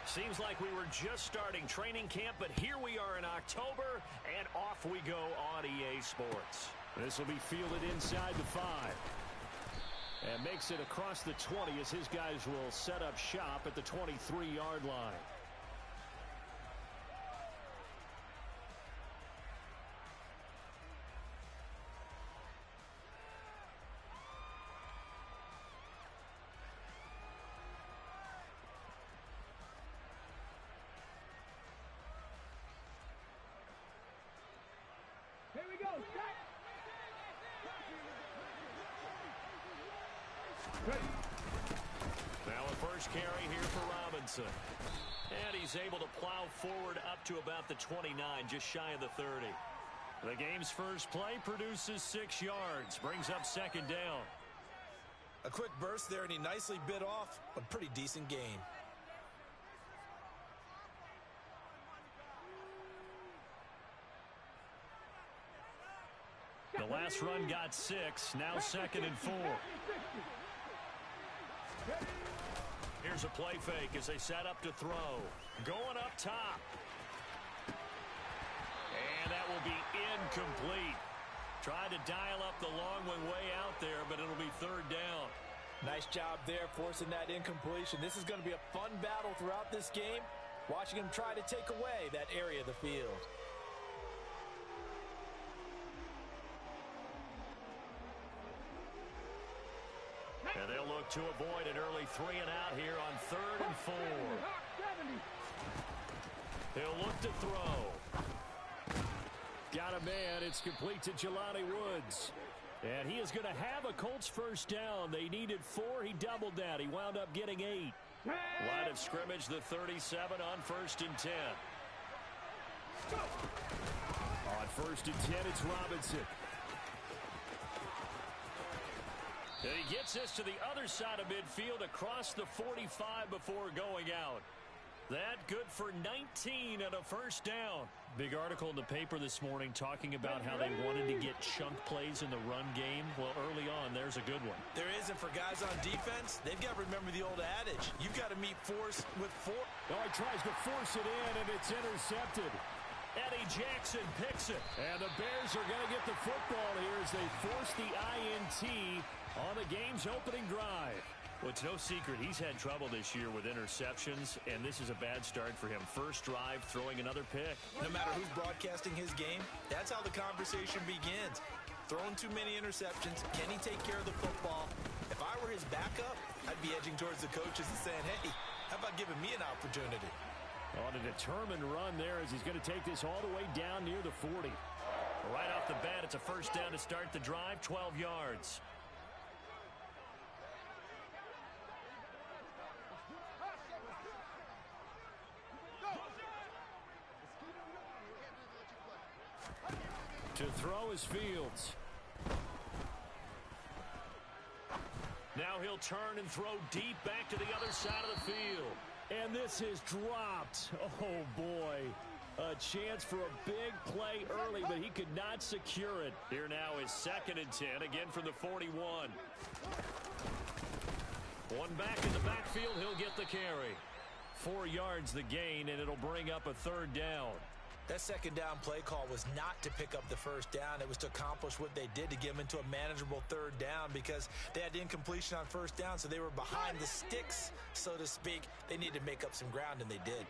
Seems like we were just starting training camp, but here we are in October, and off we go on EA Sports. This will be fielded inside the 5. And makes it across the 20 as his guys will set up shop at the 23-yard line. Here we go. Now a first carry here for Robinson. And he's able to plow forward up to about the 29, just shy of the 30. The game's first play produces 6 yards, brings up second down. A quick burst there, and he nicely bit off a pretty decent gain. The last run got 6, now 2nd and 4. Here's a play fake as they set up to throw. Going up top. And that will be incomplete. Tried to dial up the long one way out there, but it'll be 3rd down. Nice job there forcing that incompletion. This is going to be a fun battle throughout this game. Watching him try to take away that area of the field. And they'll look to avoid an early 3-and-out here on 3rd and 4. He'll look to throw. Got a man. It's complete to Jelani Woods. And he is going to have a Colts first down. They needed 4. He doubled that. He wound up getting 8. Line of scrimmage, the 37 on 1st and 10. On 1st and 10, it's Robinson. And he gets this to the other side of midfield across the 45 before going out. That good for 19 and a first down. Big article in the paper this morning talking about how they wanted to get chunk plays in the run game. Well, early on, there's a good one. There isn't for guys on defense. They've got to remember the old adage. You've got to meet force with force. Oh, he tries to force it in, and it's intercepted. Eddie Jackson picks it. And the Bears are going to get the football here as they force the INT on the game's opening drive. Well, it's no secret he's had trouble this year with interceptions, and this is a bad start for him. First drive, throwing another pick. No matter who's broadcasting his game, that's how the conversation begins. Throwing too many interceptions, can he take care of the football? If I were his backup, I'd be edging towards the coaches and saying, hey, how about giving me an opportunity? On a determined run there as he's going to take this all the way down near the 40. Right off the bat, it's a first down to start the drive, 12 yards. To throw is Fields. Now he'll turn and throw deep back to the other side of the field. And this is dropped. Oh, boy. A chance for a big play early, but he could not secure it. Here now is 2nd and 10, again from the 41. One back in the backfield, he'll get the carry. 4 yards the gain, and it'll bring up a 3rd down. That 2nd down play call was not to pick up the first down. It was to accomplish what they did to get them into a manageable 3rd down because they had incompletion on 1st down, so they were behind the sticks, so to speak. They needed to make up some ground, and they did.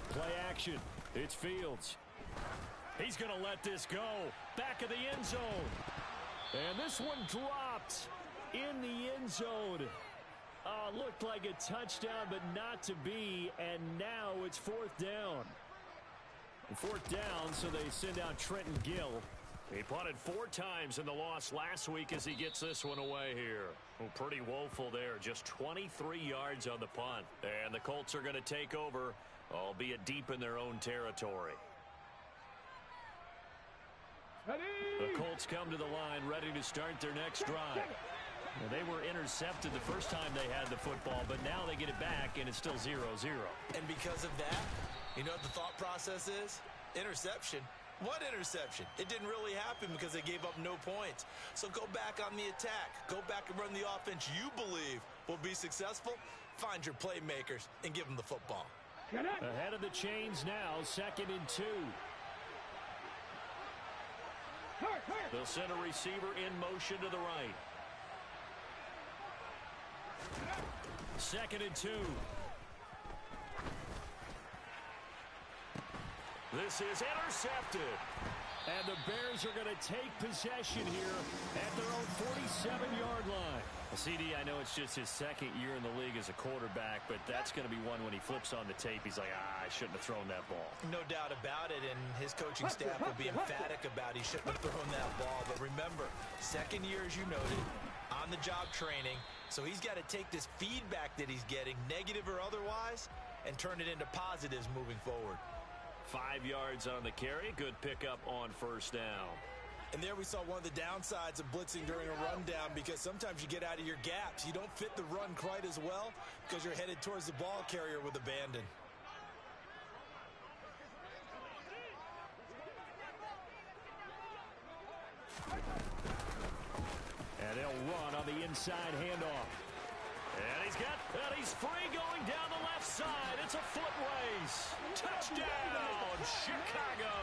Play action. It's Fields. He's going to let this go. Back of the end zone. And this one dropped in the end zone. Oh, looked like a touchdown, but not to be. And now it's 4th down. 4th down, so they send out Trenton Gill. He punted 4 times in the loss last week as he gets this one away here. Well, pretty woeful there. Just 23 yards on the punt. And the Colts are going to take over, albeit deep in their own territory. The Colts come to the line ready to start their next drive. Well, they were intercepted the first time they had the football, but now they get it back, and it's still 0-0. And because of that, you know what the thought process is? Interception. What interception? It didn't really happen because they gave up no points. So go back on the attack. Go back and run the offense you believe will be successful. Find your playmakers and give them the football. Ahead of the chains now, 2nd and 2. They'll send a receiver in motion to the right. 2nd and 2. This is intercepted. And the Bears are going to take possession here at their own 47-yard line. Well, CD, I know it's just his 2nd year in the league as a quarterback, but that's going to be one when he flips on the tape. He's like, I shouldn't have thrown that ball. No doubt about it, and his coaching staff will be emphatic about he shouldn't have thrown that ball. But remember, 2nd year, as you noted, on-the-job training. So he's got to take this feedback that he's getting, negative or otherwise, and turn it into positives moving forward. 5 yards on the carry. Good pickup on 1st down. And there we saw one of the downsides of blitzing during a rundown, because sometimes you get out of your gaps. You don't fit the run quite as well because you're headed towards the ball carrier with abandon. And they'll run on the inside handoff. And he's free going down the left side. It's a foot race. Touchdown, Chicago.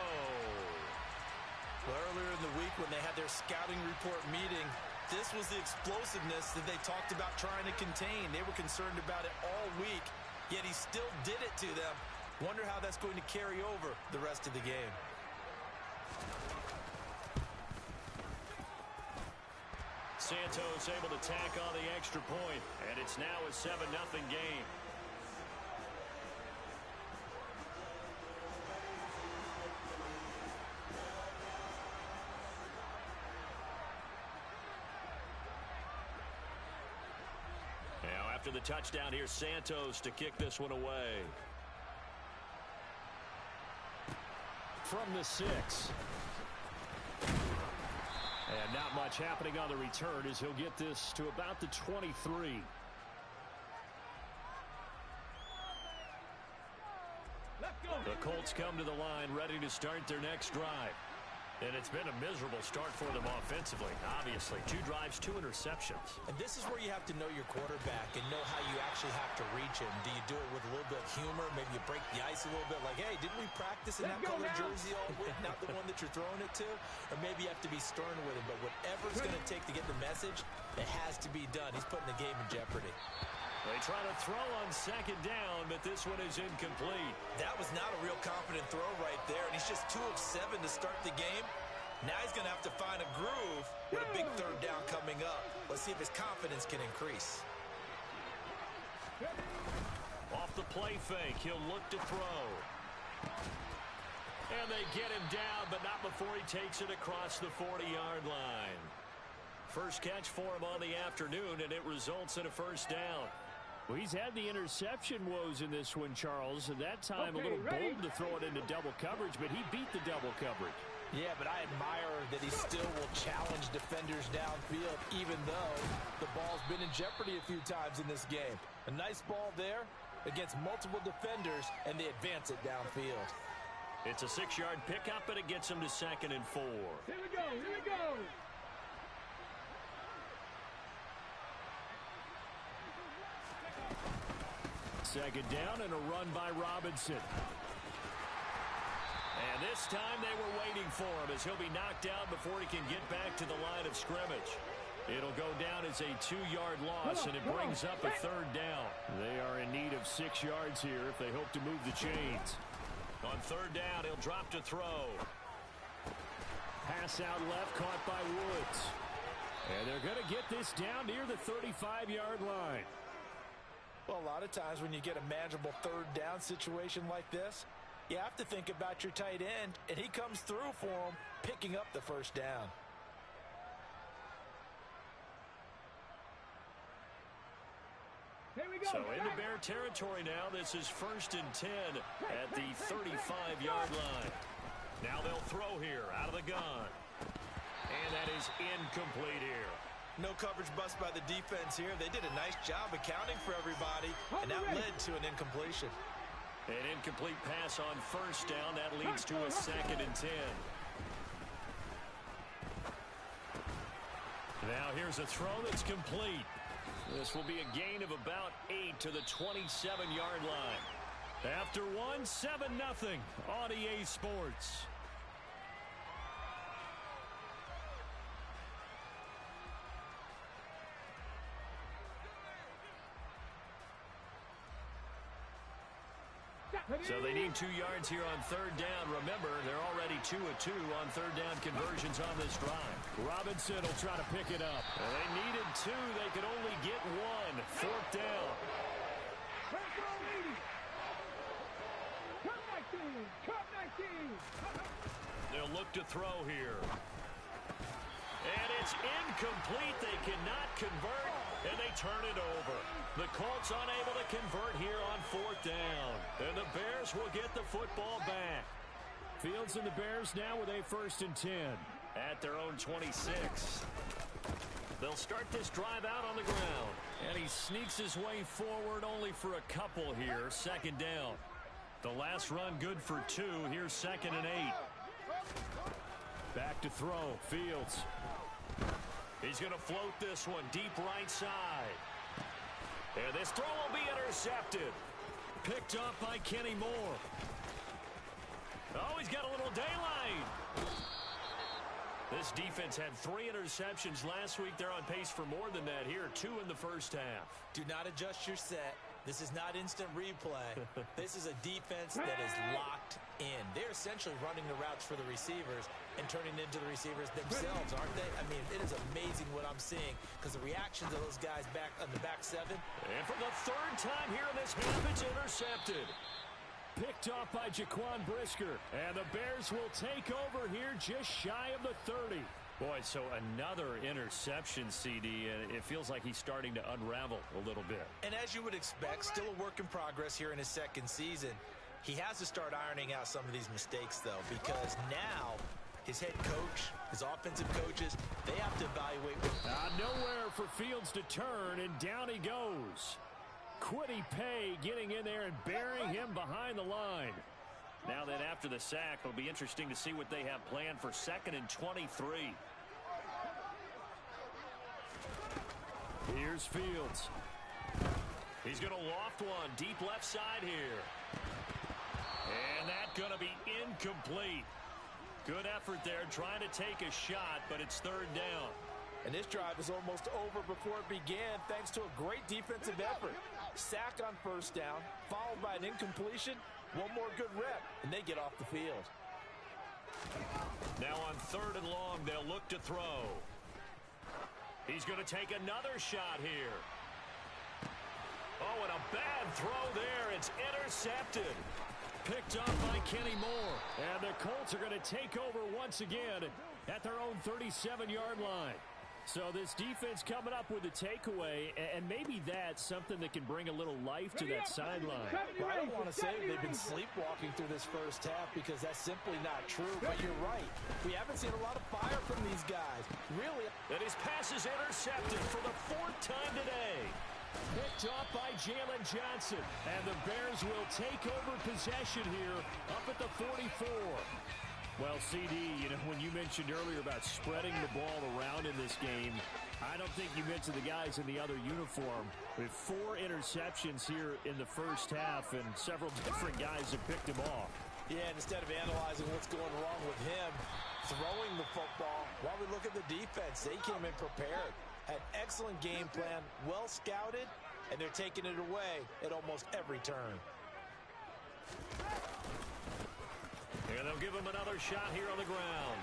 Well, earlier in the week when they had their scouting report meeting, this was the explosiveness that they talked about trying to contain. They were concerned about it all week, yet he still did it to them. Wonder how that's going to carry over the rest of the game. Santos able to tack on the extra point, and it's now a 7-0 game. Now after the touchdown, here's Santos to kick this one away. From the 6. And not much happening on the return as he'll get this to about the 23. The Colts come to the line ready to start their next drive. And it's been a miserable start for them offensively. Obviously, 2 drives, 2 interceptions. And this is where you have to know your quarterback and know how you actually have to reach him. Do you do it with a little bit of humor? Maybe you break the ice a little bit like, hey, didn't we practice in that color jersey all week, not the one that you're throwing it to? Or maybe you have to be stern with him. But whatever it's going to take to get the message, it has to be done. He's putting the game in jeopardy. They try to throw on 2nd down, but this one is incomplete. That was not a real confident throw right there, and he's just 2 of 7 to start the game. Now he's going to have to find a groove with a big 3rd down coming up. Let's see if his confidence can increase. Off the play fake, he'll look to throw. And they get him down, but not before he takes it across the 40-yard line. First catch for him on the afternoon, and it results in a 1st down. Well, he's had the interception woes in this one, Charles. At that time, a little bold to throw it into double coverage, but he beat the double coverage. Yeah, but I admire that he still will challenge defenders downfield, even though the ball's been in jeopardy a few times in this game. A nice ball there against multiple defenders, and they advance it downfield. It's a 6-yard pickup, and it gets him to 2nd and 4. Here we go, here we go. Second down and a run by Robinson. And this time they were waiting for him as he'll be knocked out before he can get back to the line of scrimmage. It'll go down as a 2-yard loss, and it brings up a 3rd down. They are in need of 6 yards here if they hope to move the chains. On 3rd down, he'll drop to throw. Pass out left, caught by Woods. And they're going to get this down near the 35-yard line. Well, a lot of times when you get a manageable 3rd down situation like this, you have to think about your tight end, and he comes through for him, picking up the 1st down. Here we go. So into Bear territory now. This is 1st and 10 at the 35-yard line. Now they'll throw here out of the gun. And that is incomplete here. No coverage bust by the defense here. They did a nice job accounting for everybody, and that led to an incompletion. An incomplete pass on 1st down. That leads to a 2nd and 10. Now here's a throw that's complete. This will be a gain of about 8 to the 27-yard line. After one, 7-0 on EA Sports. So they need 2 yards here on third down. Remember, they're already 2 of 2 on third down conversions on this drive. Robinson will try to pick it up. And they needed 2. They could only get 1. Fourth down. They'll look to throw here. And it's incomplete. They cannot convert, and they turn it over. The Colts unable to convert here on fourth down. And the Bears will get the football back. Fields and the Bears now with a 1st and 10. At their own 26. They'll start this drive out on the ground. And he sneaks his way forward only for a couple here. 2nd down. The last run good for 2. Here's 2nd and 8. Back to throw. Fields. He's going to float this one deep right side. And this throw will be intercepted. Picked up by Kenny Moore. Oh, he's got a little daylight. This defense had 3 interceptions last week. They're on pace for more than that here. 2 in the first half. Do not adjust your set. This is not instant replay. This is a defense that is locked in. They're essentially running the routes for the receivers and turning into the receivers themselves, aren't they? I mean, it is amazing what I'm seeing because the reactions of those guys back on the back 7. And for the 3rd time here in this half, it's intercepted. Picked off by Jaquan Brisker. And the Bears will take over here just shy of the 30. Boy, so another interception, CD, and it feels like he's starting to unravel a little bit. And as you would expect, still a work in progress here in his 2nd season. He has to start ironing out some of these mistakes, though, because now his head coach, his offensive coaches, they have to evaluate. Nowhere for Fields to turn, and down he goes. Kwity Paye getting in there and burying him behind the line. Now then, after the sack, it'll be interesting to see what they have planned for 2nd and 23. Here's Fields. He's going to loft one deep left side here. And that's going to be incomplete. Good effort there, trying to take a shot, but it's 3rd down. And this drive is almost over before it began thanks to a great defensive effort. Sack on 1st down, followed by an incompletion. One more good rep, and they get off the field. Now on 3rd and long, they'll look to throw. He's going to take another shot here. Oh, and a bad throw there. It's intercepted. Picked up by Kenny Moore. And the Colts are going to take over once again at their own 37-yard line. So this defense coming up with a takeaway, and maybe that's something that can bring a little life to that sideline. Well, I don't want to say they've been sleepwalking through this first half because that's simply not true, but you're right. We haven't seen a lot of fire from these guys. Really. And his pass is intercepted for the 4th time today. Picked off by Jalen Johnson. And the Bears will take over possession here up at the 44. Well, CD, you know, when you mentioned earlier about spreading the ball around in this game, I don't think you mentioned the guys in the other uniform. With 4 interceptions here in the first half, and several different guys have picked him off. Yeah, and instead of analyzing what's going wrong with him, throwing the football, while we look at the defense, they came in prepared. Had excellent game plan, well scouted, and they're taking it away at almost every turn. And they'll give him another shot here on the ground.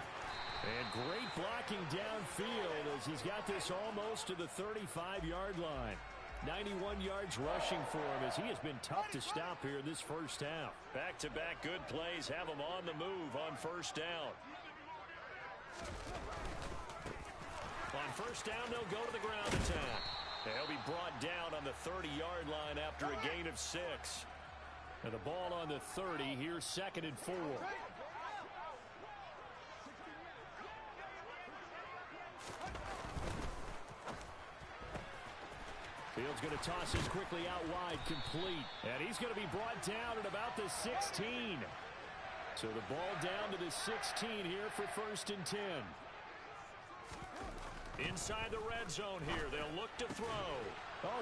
And great blocking downfield as he's got this almost to the 35-yard line. 91 yards rushing for him as he has been tough to stop here this first half. Back-to-back good plays have him on the move on 1st down. On 1st down, they'll go to the ground attack. They'll be brought down on the 30-yard line after a gain of 6. And the ball on the 30. Here's 2nd and 4. Fields going to toss this quickly out wide, complete. And he's going to be brought down at about the 16. So the ball down to the 16 here for 1st and 10. Inside the red zone here, they'll look to throw.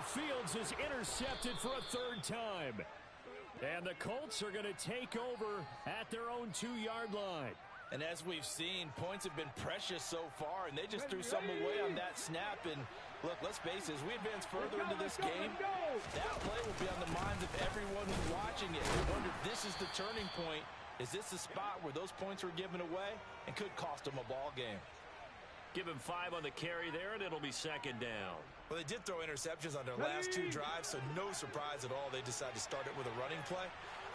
Fields is intercepted for a third time. And the Colts are going to take over at their own 2-yard line. And as we've seen, points have been precious so far, and they just threw some away on that snap. And look, let's face it, as we advance further into this game, that play will be on the minds of everyone who's watching it. They wonder if this is the turning point. Is this the spot where those points were given away and could cost them a ball game? Give him 5 on the carry there, and it'll be second down. Well, they did throw interceptions on their last 2 drives, so no surprise at all they decided to start it with a running play.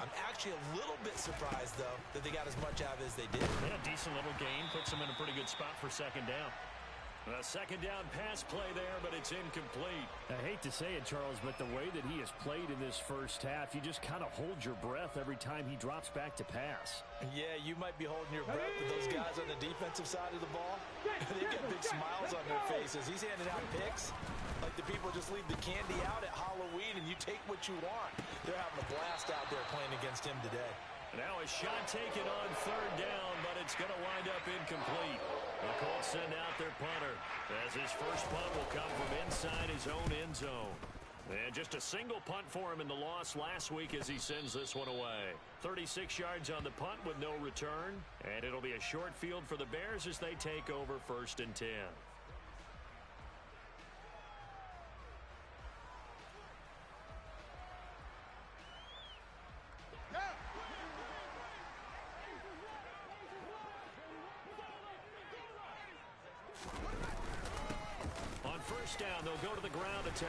I'm actually a little bit surprised, though, that they got as much out of it as they did. Yeah, decent little gain. Puts them in a pretty good spot for second down. A second down pass play there, but it's incomplete. I hate to say it, Charles, but the way that he has played in this first half, you just kind of hold your breath every time he drops back to pass. Yeah, you might be holding your breath with those guys on the defensive side of the ball. They've got big smiles on their faces. He's handing out picks like the people just leave the candy out at Halloween and you take what you want. They're having a blast out there playing against him today. Now a shot taken on third down, but it's going to wind up incomplete. The Colts send out their punter, as his first punt will come from inside his own end zone. And just a single punt for him in the loss last week as he sends this one away. 36 yards on the punt with no return, and it'll be a short field for the Bears as they take over 1st and 10. On first down, they'll go to the ground attack.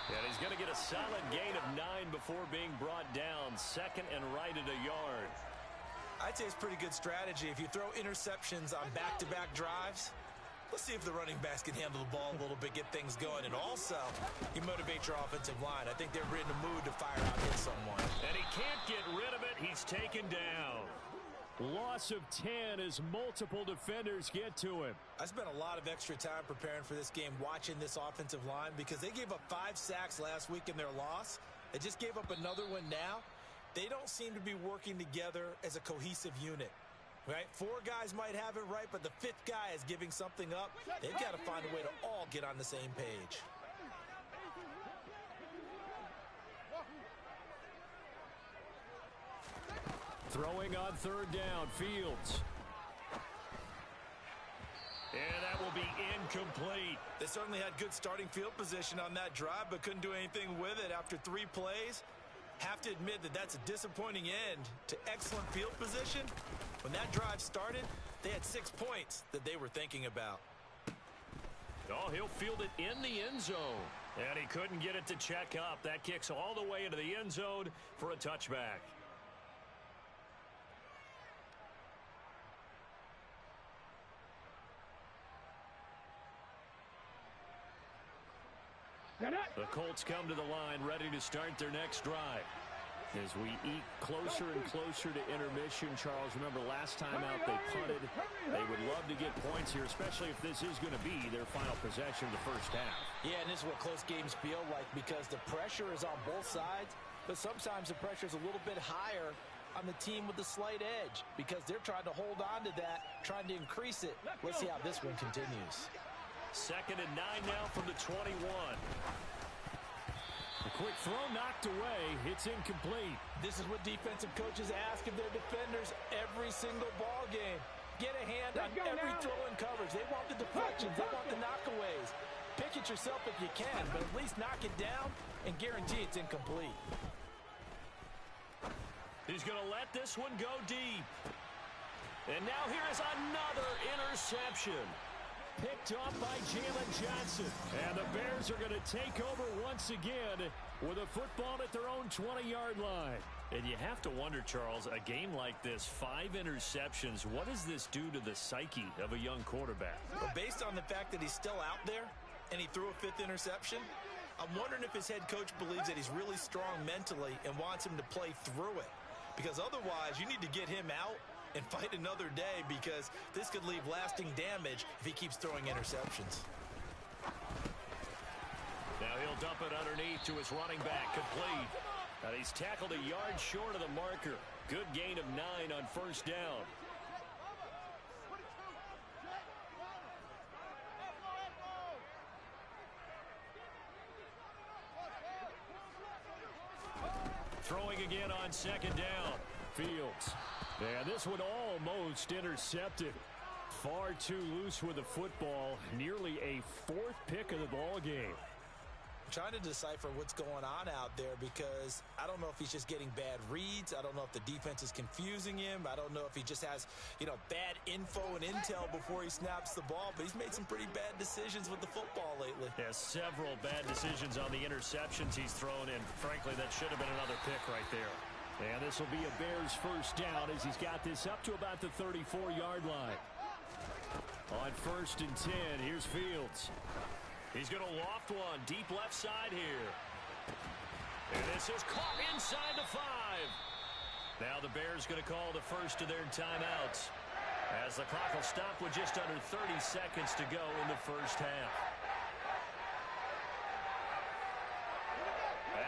And he's going to get a solid gain of 9 before being brought down. 2nd and right at a yard. I'd say it's pretty good strategy. If you throw interceptions on back-to-back drives, let's see if the running backs can handle the ball a little bit, get things going. And also, you motivate your offensive line. I think they're in the mood to fire out hit someone. And he can't get rid of it. He's taken down. Loss of 10 as multiple defenders get to him. I spent a lot of extra time preparing for this game watching this offensive line because they gave up 5 sacks last week in their loss. They just gave up another one now. They don't seem to be working together as a cohesive unit. Right? 4 guys might have it right, but the 5th guy is giving something up. They've got to find a way to all get on the same page. Throwing on third down, Fields. And that will be incomplete. They certainly had good starting field position on that drive, but couldn't do anything with it after 3 plays. Have to admit that that's a disappointing end to excellent field position. When that drive started, they had 6 points that they were thinking about. Oh, he'll field it in the end zone. And he couldn't get it to check up. That kicks all the way into the end zone for a touchback. The Colts come to the line ready to start their next drive. As we eat closer and closer to intermission, Charles, remember last time out they punted. They would love to get points here, especially if this is going to be their final possession of the first half. Yeah, and this is what close games feel like because the pressure is on both sides, but sometimes the pressure is a little bit higher on the team with the slight edge because they're trying to hold on to that, trying to increase it. Let's see how this one continues. 2nd and 9 now from the 21. A quick throw knocked away. It's incomplete. This is what defensive coaches ask of their defenders every single ball game. Get a hand on every throw and coverage. They want the deflections. They want the knockaways. Pick it yourself if you can, but at least knock it down and guarantee it's incomplete. He's going to let this one go deep. And now here is another interception. Picked off by Jalen Johnson. And the Bears are going to take over once again with a football at their own 20-yard line. And you have to wonder, Charles, a game like this, 5 interceptions, what does this do to the psyche of a young quarterback? Well, based on the fact that he's still out there and he threw a 5th interception, I'm wondering if his head coach believes that he's really strong mentally and wants him to play through it. Because otherwise, you need to get him out and fight another day because this could leave lasting damage if he keeps throwing interceptions. Now he'll dump it underneath to his running back, complete. And he's tackled a yard short of the marker. Good gain of 9 on first down. Throwing again on second down. Fields. And this one almost intercepted. Far too loose with the football. Nearly a fourth pick of the ball game. Trying to decipher what's going on out there because I don't know if he's just getting bad reads. I don't know if the defense is confusing him. I don't know if he just has, bad info and intel before he snaps the ball. But he's made some pretty bad decisions with the football lately. Yeah, several bad decisions on the interceptions he's thrown, and frankly, that should have been another pick right there. And this will be a Bears first down as he's got this up to about the 34-yard line. On 1st and 10, here's Fields. He's going to loft one deep left side here. And this is caught inside the 5. Now the Bears going to call the first of their timeouts as the clock will stop with just under 30 seconds to go in the first half.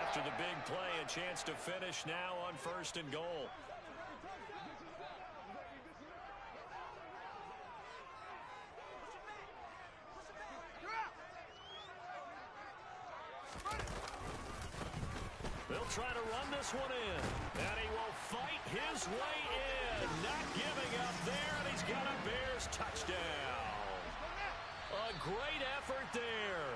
After the big play, a chance to finish now on 1st and goal. They'll try to run this one in. And he will fight his way in. Not giving up there, and he's got a Bears touchdown. A great effort there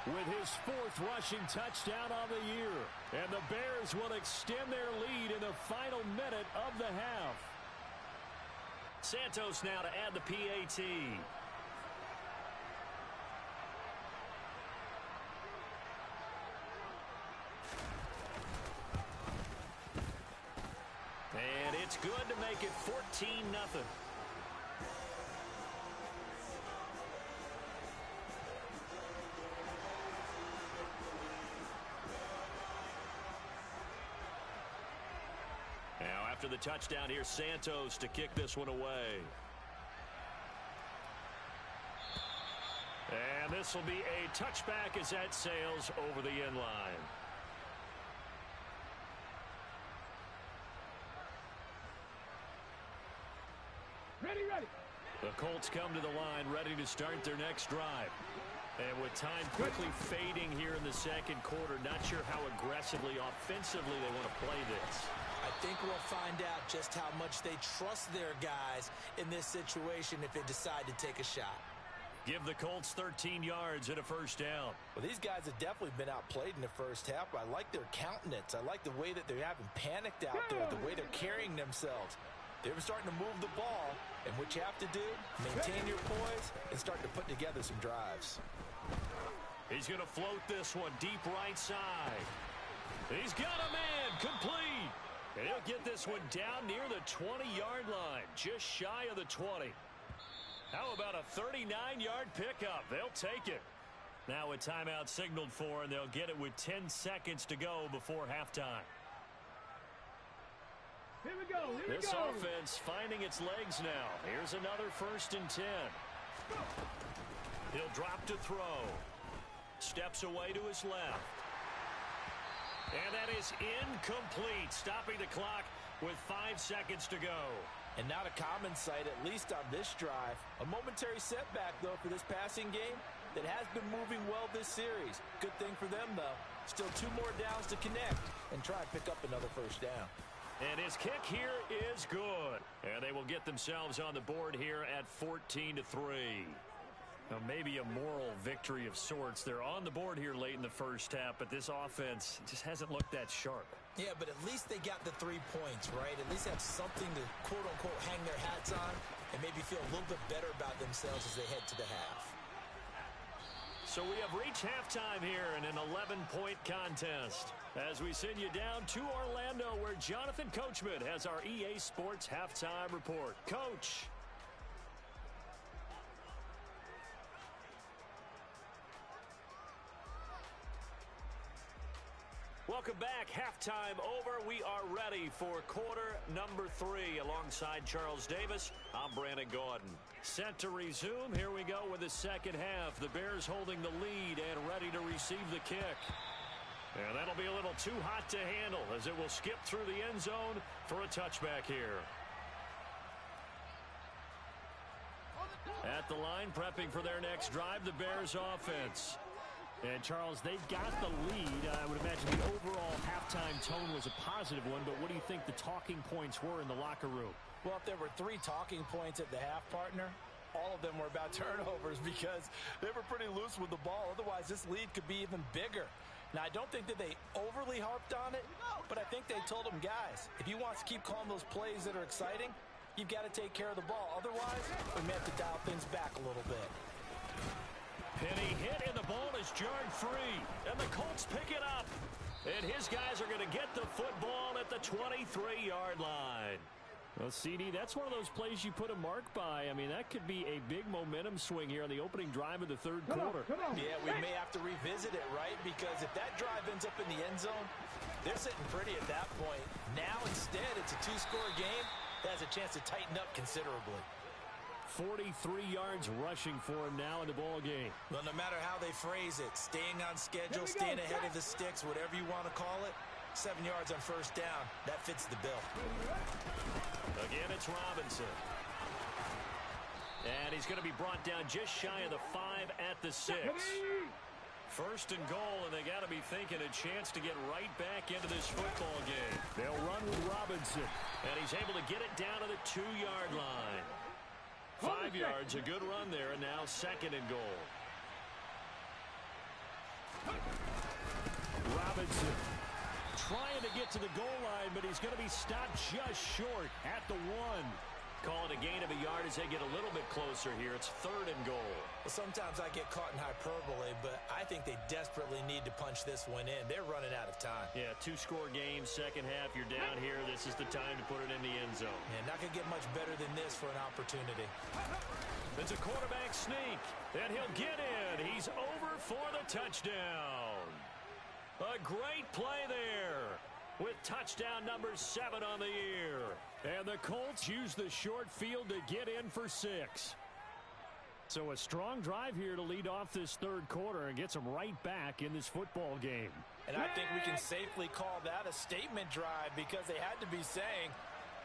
with his 4th rushing touchdown on the year. And the Bears will extend their lead in the final minute of the half. Santos now to add the PAT. And it's good to make it 14-0. Now after the touchdown, here's Santos to kick this one away. And this will be a touchback as that sails over the end line. Ready. The Colts come to the line ready to start their next drive. And with time quickly fading here in the second quarter, not sure how aggressively, offensively they want to play this. I think we'll find out just how much they trust their guys in this situation if they decide to take a shot. Give the Colts 13 yards and a first down. Well, these guys have definitely been outplayed in the first half. I like their countenance. I like the way that they're having panicked out there, the way they're carrying themselves. They were starting to move the ball, and what you have to do, maintain your poise and start to put together some drives. He's going to float this one deep right side. He's got a man complete. And he'll get this one down near the 20-yard line, just shy of the 20. How about a 39-yard pickup? They'll take it. Now a timeout signaled for, and they'll get it with 10 seconds to go before halftime. Here we go. This offense finding its legs now. Here's another 1st and 10. He'll drop to throw. Steps away to his left. And that is incomplete, stopping the clock with 5 seconds to go. And not a common sight, at least on this drive. A momentary setback, though, for this passing game that has been moving well this series. Good thing for them, though. Still 2 more downs to connect and try and pick up another first down. And his kick here is good. And they will get themselves on the board here at 14-3. Now, maybe a moral victory of sorts. They're on the board here late in the first half, but this offense just hasn't looked that sharp. Yeah, but at least they got the 3 points, right? At least have something to, quote-unquote, hang their hats on and maybe feel a little bit better about themselves as they head to the half. So we have reached halftime here in an 11-point contest as we send you down to Orlando, where Jonathan Coachman has our EA Sports Halftime Report. Coach. Welcome back. Halftime over. We are ready for quarter number 3 alongside Charles Davis. I'm Brandon Gordon. Set to resume. Here we go with the second half. The Bears holding the lead and ready to receive the kick. And that'll be a little too hot to handle as it will skip through the end zone for a touchback here. At the line, prepping for their next drive, the Bears offense. And, Charles, they've got the lead. I would imagine the overall halftime tone was a positive one, but what do you think the talking points were in the locker room? Well, if there were 3 talking points at the half, partner, all of them were about turnovers because they were pretty loose with the ball. Otherwise, this lead could be even bigger. Now, I don't think that they overly harped on it, but I think they told them, guys, if you want to keep calling those plays that are exciting, you've got to take care of the ball. Otherwise, we may have to dial things back a little bit. Penny hit, and the ball is jarred free. And the Colts pick it up. And his guys are going to get the football at the 23-yard line. Well, CD, that's one of those plays you put a mark by. I mean, that could be a big momentum swing here on the opening drive of the third quarter. Come on. Yeah, we may have to revisit it, right? Because if that drive ends up in the end zone, they're sitting pretty at that point. Now, instead, it's a 2-score game that has a chance to tighten up considerably. 43 yards rushing for him now in the ball game. Well, no matter how they phrase it, staying on schedule, staying ahead of the sticks, whatever you want to call it, 7 yards on first down, that fits the bill. Again, it's Robinson. And he's going to be brought down just shy of the 5 at the 6. First and goal, and they got to be thinking a chance to get right back into this football game. They'll run with Robinson. And he's able to get it down to the 2-yard line. 5 yards, a good run there, and now second and goal. Robinson trying to get to the goal line, but he's going to be stopped just short at the 1. Call it a gain of a yard as they get a little bit closer here. It's third and goal. Well, sometimes I get caught in hyperbole, but I think they desperately need to punch this one in. They're running out of time. Yeah, 2-score game, second half, you're down here. This is the time to put it in the end zone. And not going to get much better than this for an opportunity. It's a quarterback sneak, and he'll get in. He's over for the touchdown. A great play there with touchdown number 7 on the year. And the Colts use the short field to get in for 6. So a strong drive here to lead off this third quarter and gets them right back in this football game. And I think we can safely call that a statement drive because they had to be saying,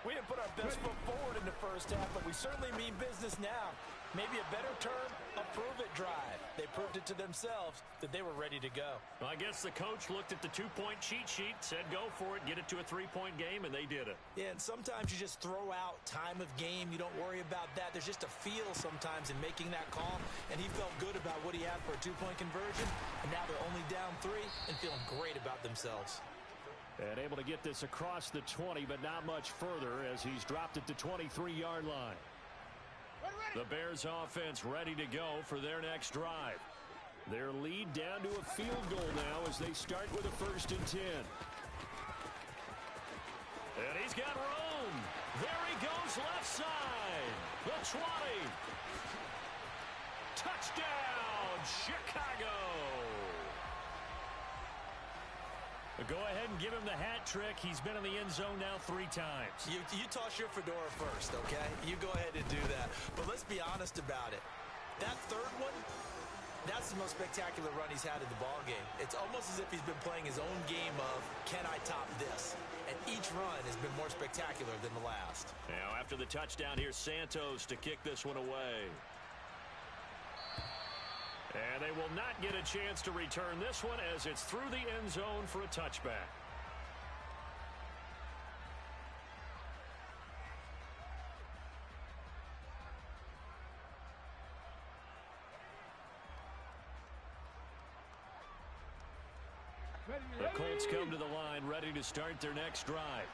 we didn't put our best foot forward in the first half, but we certainly mean business now. Maybe a better term, a prove-it drive. They proved it to themselves that they were ready to go. Well, I guess the coach looked at the 2-point cheat sheet, said go for it, get it to a 3-point game, and they did it. Yeah, and sometimes you just throw out time of game. You don't worry about that. There's just a feel sometimes in making that call, and he felt good about what he had for a 2-point conversion, and now they're only down 3 and feeling great about themselves. And able to get this across the 20, but not much further as he's dropped at the 23-yard line. The Bears offense ready to go for their next drive. Their lead down to a field goal now as they start with a 1st and 10. And he's got room. There he goes left side. The 20. Touchdown, Chicago. Go ahead and give him the hat trick. He's been in the end zone now 3 times. You toss your fedora first, okay? You go ahead and do that. But let's be honest about it. That third one, that's the most spectacular run he's had in the ballgame. It's almost as if he's been playing his own game of, can I top this? And each run has been more spectacular than the last. Now, after the touchdown, here's Santos to kick this one away. And they will not get a chance to return this one as it's through the end zone for a touchback. The Colts come to the line ready to start their next drive.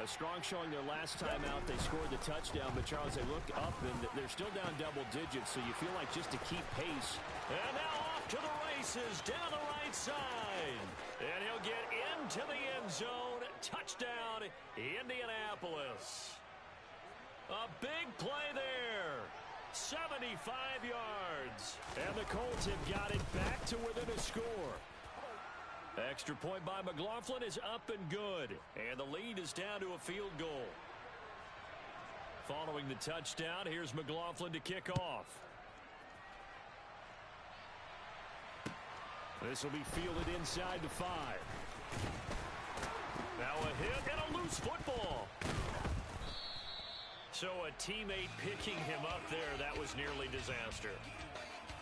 A strong showing their last time out. They scored the touchdown, but Charles, they look up and they're still down double digits, so you feel like just to keep pace. And now off to the races down the right side. And he'll get into the end zone. Touchdown, Indianapolis. A big play there. 75 yards. And the Colts have got it back to within a score. Extra point by McLaughlin is up and good. And the lead is down to a field goal. Following the touchdown, here's McLaughlin to kick off. This will be fielded inside the 5. Now a hit and a loose football. So a teammate picking him up there, that was nearly disaster.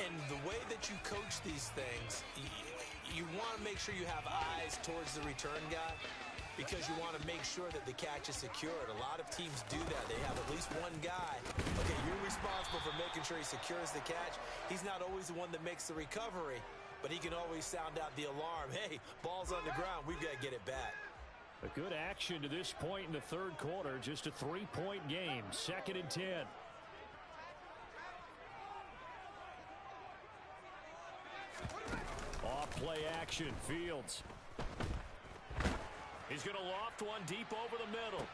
And the way that you coach these things, you want to make sure you have eyes towards the return guy because you want to make sure that the catch is secured. A lot of teams do that. They have at least one guy. Okay, you're responsible for making sure he secures the catch. He's not always the one that makes the recovery, but he can always sound out the alarm. Hey, ball's on the ground. We've got to get it back. A good action to this point in the third quarter. Just a 3-point game. 2nd and 10. Off play action. Fields. He's going to loft one deep over the middle.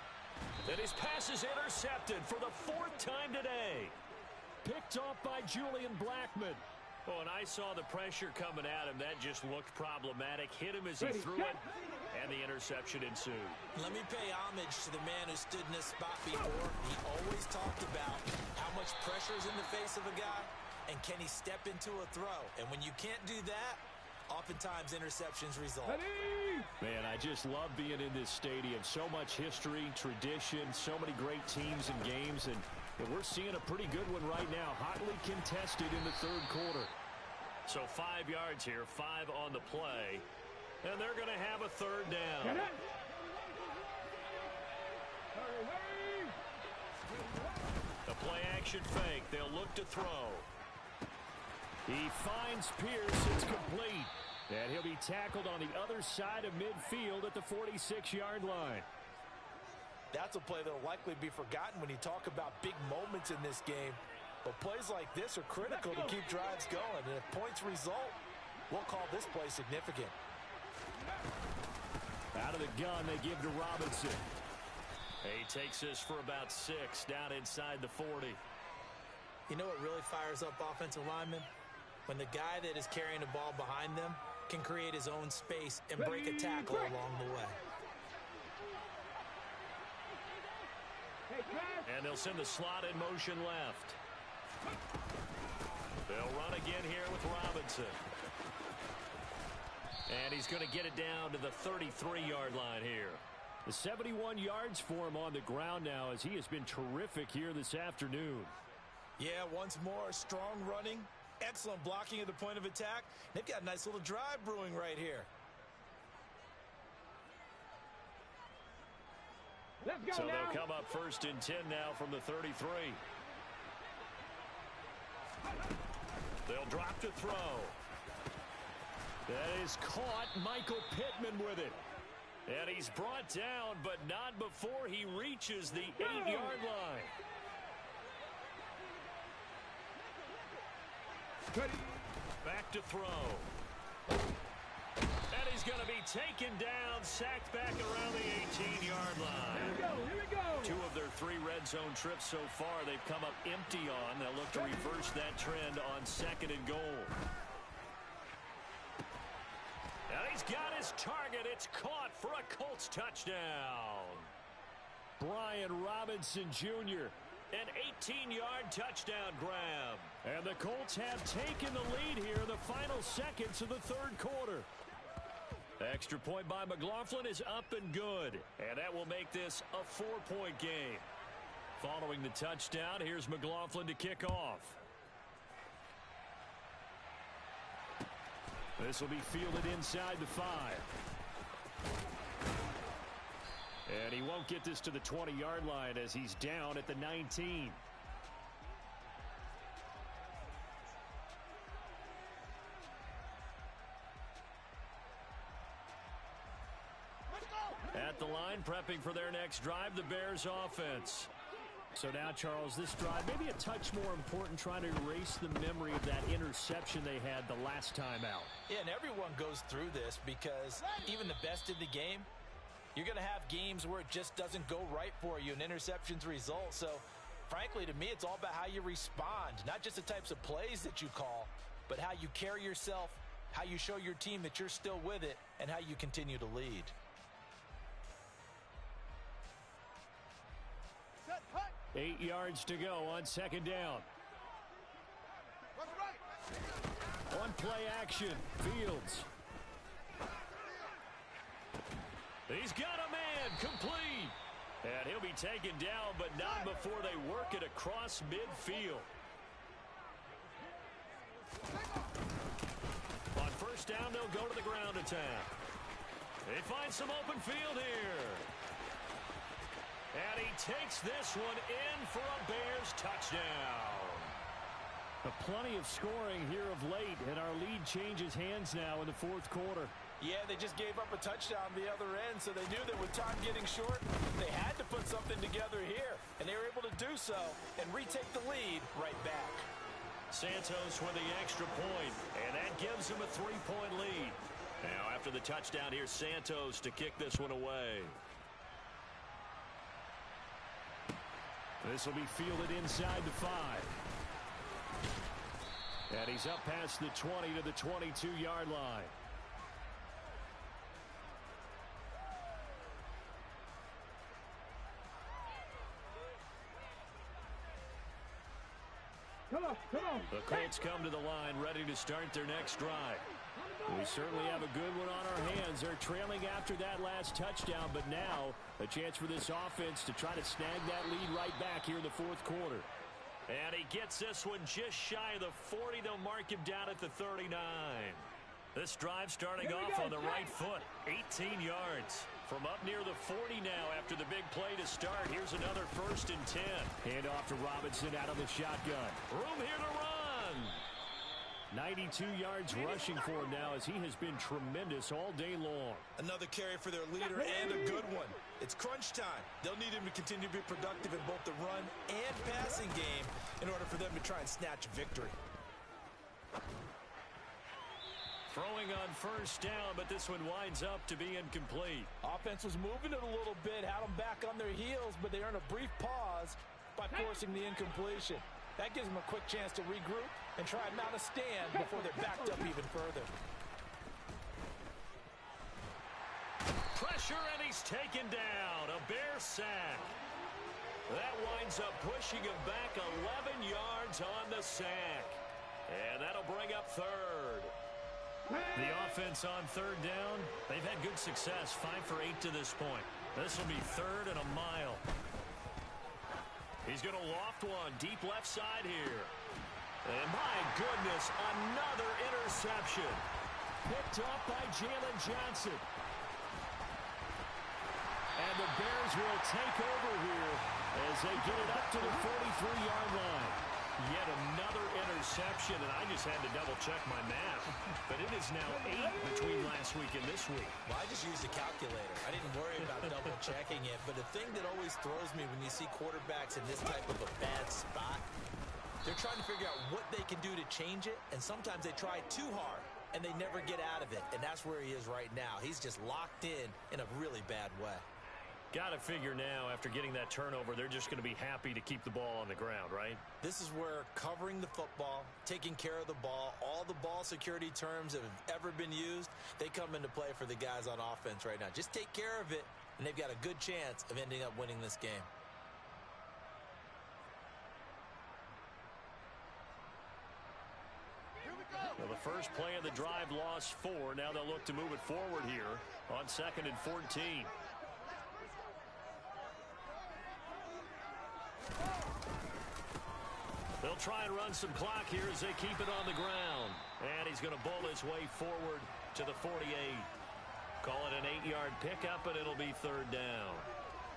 And his pass is intercepted for the 4th time today. Picked off by Julian Blackmon. Oh, and I saw the pressure coming at him. That just looked problematic. Hit him as he threw it, and the interception ensued. Let me pay homage to the man who stood in this spot before. He always talked about how much pressure is in the face of a guy, and can he step into a throw. And when you can't do that, oftentimes interceptions result. Man, I just love being in this stadium. So much history, tradition, so many great teams and games, and we're seeing a pretty good one right now. Hotly contested in the third quarter. So 5 yards here, 5 on the play, and they're going to have a third down. The play action fake. They'll look to throw. He finds Pierce. It's complete. And he'll be tackled on the other side of midfield at the 46-yard line. That's a play that will likely be forgotten when you talk about big moments in this game. But plays like this are critical to keep drives going. And if points result, we'll call this play significant. Out of the gun, they give to Robinson. He takes this for about 6 down inside the 40. You know what really fires up offensive linemen? When the guy that is carrying the ball behind them can create his own space and break a tackle along the way. And they'll send the slot in motion left. They'll run again here with Robinson. And he's going to get it down to the 33-yard line here. The 71 yards for him on the ground now as he has been terrific here this afternoon. Yeah, once more, strong running, excellent blocking at the point of attack. They've got a nice little drive brewing right here. Let's go so now. They'll come up 1st and 10 now from the 33. They'll drop to throw. That is caught. Michael Pittman with it. And he's brought down, but not before he reaches the 8-yard line. Back to throw. And he's going to be taken down, sacked back around the 18-yard line. Here we go. 2 of their 3 red zone trips so far they've come up empty on. They'll look to reverse that trend on 2nd and goal. And he's got his target. It's caught for a Colts touchdown. Brian Robinson Jr. An 18-yard touchdown grab. And the Colts have taken the lead here in the final seconds of the third quarter. Extra point by McLaughlin is up and good. And that will make this a 4-point game. Following the touchdown, here's McLaughlin to kick off. This will be fielded inside the 5. And he won't get this to the 20-yard line as he's down at the 19. At the line, prepping for their next drive, the Bears offense. So now, Charles, this drive maybe a touch more important, trying to erase the memory of that interception they had the last time out. Yeah, and everyone goes through this because even the best in the game, you're going to have games where it just doesn't go right for you and interceptions result. So, frankly, to me, it's all about how you respond, not just the types of plays that you call, but how you carry yourself, how you show your team that you're still with it, and how you continue to lead. 8 yards to go on 2nd down. On play action, Fields. He's got a man, complete. And he'll be taken down, but not before they work it across midfield. down, they'll go to the ground attack. They find some open field here. And he takes this one in for a Bears touchdown. Plenty of scoring here of late, and our lead changes hands now in the fourth quarter. Yeah, they just gave up a touchdown the other end, so they knew that with time getting short, they had to put something together here, and they were able to do so and retake the lead right back. Santos with the extra point, and that gives him a 3-point lead. Now, after the touchdown, here's Santos to kick this one away. This will be fielded inside the 5. And he's up past the 20 to the 22-yard line. Come on, come on. The Colts come to the line, ready to start their next drive. We certainly have a good one on our hands. They're trailing after that last touchdown, but now a chance for this offense to try to snag that lead right back here in the fourth quarter. And he gets this one just shy of the 40. They'll mark him down at the 39. This drive starting off on the right foot. 18 yards. From up near the 40 now after the big play to start. Here's another 1st and 10. Hand off to Robinson out of the shotgun. Room here to run. 92 yards rushing for him now as he has been tremendous all day long. Another carry for their leader and a good one. It's crunch time. They'll need him to continue to be productive in both the run and passing game in order for them to try and snatch a victory. Throwing on 1st down, but this one winds up to be incomplete. Offense was moving it a little bit, had them back on their heels, but they earned a brief pause by forcing the incompletion. That gives them a quick chance to regroup and try and mount a stand before they're backed up even further. Pressure, and he's taken down. A Bear sack. That winds up pushing him back 11 yards on the sack. And that'll bring up 3rd. The offense on 3rd down, they've had good success, 5 for 8 to this point. This will be 3rd and a mile. He's going to loft one deep left side here. And my goodness, another interception. Picked up by Jalen Johnson. And the Bears will take over here as they get it up to the 43-yard line. Yet another interception, and I just had to double-check my math. But it is now 8 between last week and this week. Well, I just used a calculator. I didn't worry about double-checking it. But the thing that always throws me when you see quarterbacks in this type of a bad spot, they're trying to figure out what they can do to change it, and sometimes they try too hard, and they never get out of it. And that's where he is right now. He's just locked in a really bad way. Got to figure now, after getting that turnover, they're just going to be happy to keep the ball on the ground, right? This is where covering the football, taking care of the ball, all the ball security terms that have ever been used, they come into play for the guys on offense right now. Just take care of it, and they've got a good chance of ending up winning this game. Well, the first play of the drive lost 4. Now they'll look to move it forward here on 2nd and 14. They'll try and run some clock here as they keep it on the ground. And he's going to bowl his way forward to the 48. Call it an 8-yard pickup, and it'll be 3rd down.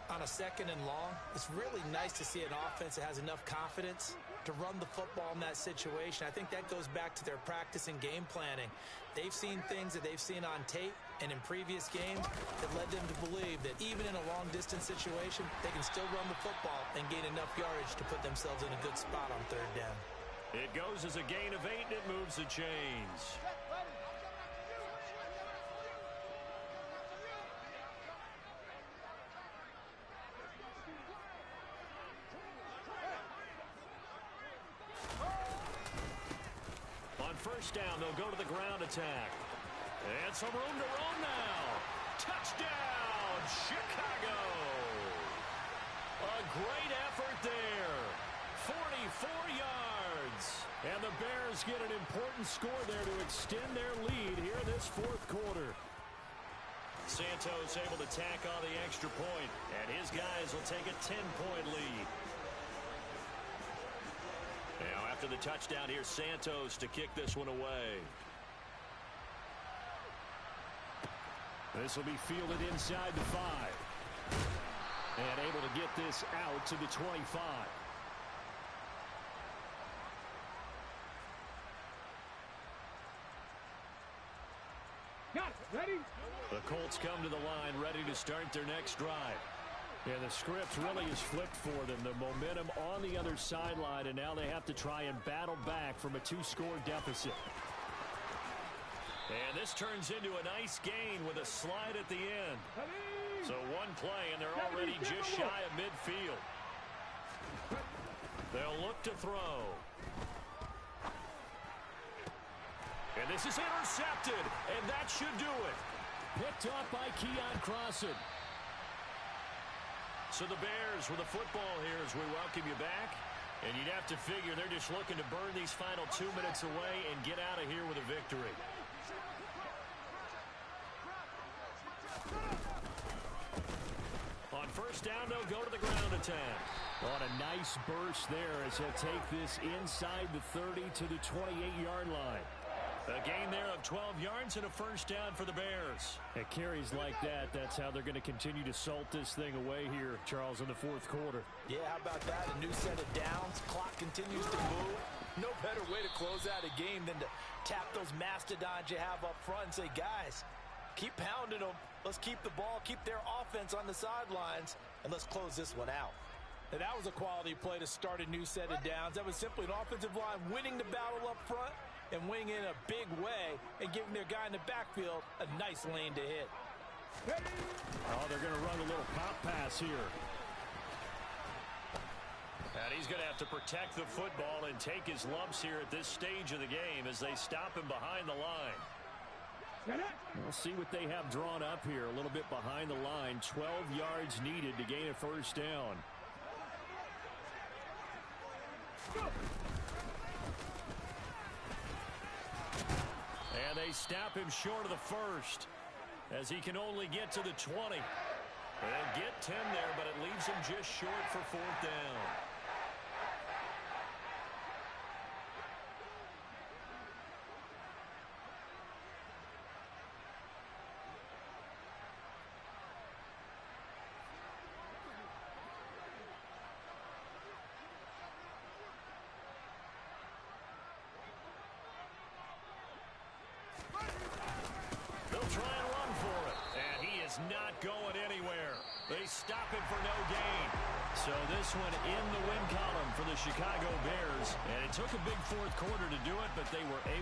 On a 2nd and long, it's really nice to see an offense that has enough confidence to run the football in that situation. I think that goes back to their practice and game planning. They've seen things that they've seen on tape and in previous games that led them to believe that even in a long-distance situation, they can still run the football and gain enough yardage to put themselves in a good spot on 3rd down. It goes as a gain of 8, and it moves the chains. On 1st down, they'll go to the ground attack. And some room to roam now. Touchdown, Chicago. A great effort there. 44 yards. And the Bears get an important score there to extend their lead here in this fourth quarter. Santos able to tack on the extra point, and his guys will take a 10-point lead. Now, after the touchdown, here's Santos to kick this one away. This will be fielded inside the 5. And able to get this out to the 25. Got it. Ready? The Colts come to the line ready to start their next drive. And the script really is flipped for them. The momentum on the other sideline, and now they have to try and battle back from a 2-score deficit. And this turns into a nice gain with a slide at the end. So one play, and they're already just shy of midfield. They'll look to throw. And this is intercepted, and that should do it. Picked off by Keon Crossan. So the Bears with the football here as we welcome you back. And you'd have to figure they're just looking to burn these final 2 minutes away and get out of here with a victory. On first down, they'll go to the ground attack. On a nice burst there as they take this inside the 30 to the 28-yard line. A gain there of 12 yards and a first down for the Bears. At carries like that, that's how they're going to continue to salt this thing away here, Charles, in the fourth quarter. Yeah, how about that? A new set of downs. Clock continues to move. No better way to close out a game than to tap those mastodons you have up front and say, guys, keep pounding them. Let's keep the ball, keep their offense on the sidelines, and let's close this one out. And that was a quality play to start a new set of downs. That was simply an offensive line winning the battle up front and winning in a big way and giving their guy in the backfield a nice lane to hit. Oh, they're going to run a little pop pass here. And he's going to have to protect the football and take his lumps here at this stage of the game as they stop him behind the line. We'll see what they have drawn up here. A little bit behind the line. 12 yards needed to gain a first down. And they stop him short of the first as he can only get to the 20. They'll get 10 there, but it leaves him just short for fourth down. Not going anywhere. They stop him for no gain. So this one in the win column for the Chicago Bears. And it took a big fourth quarter to do it, but they were able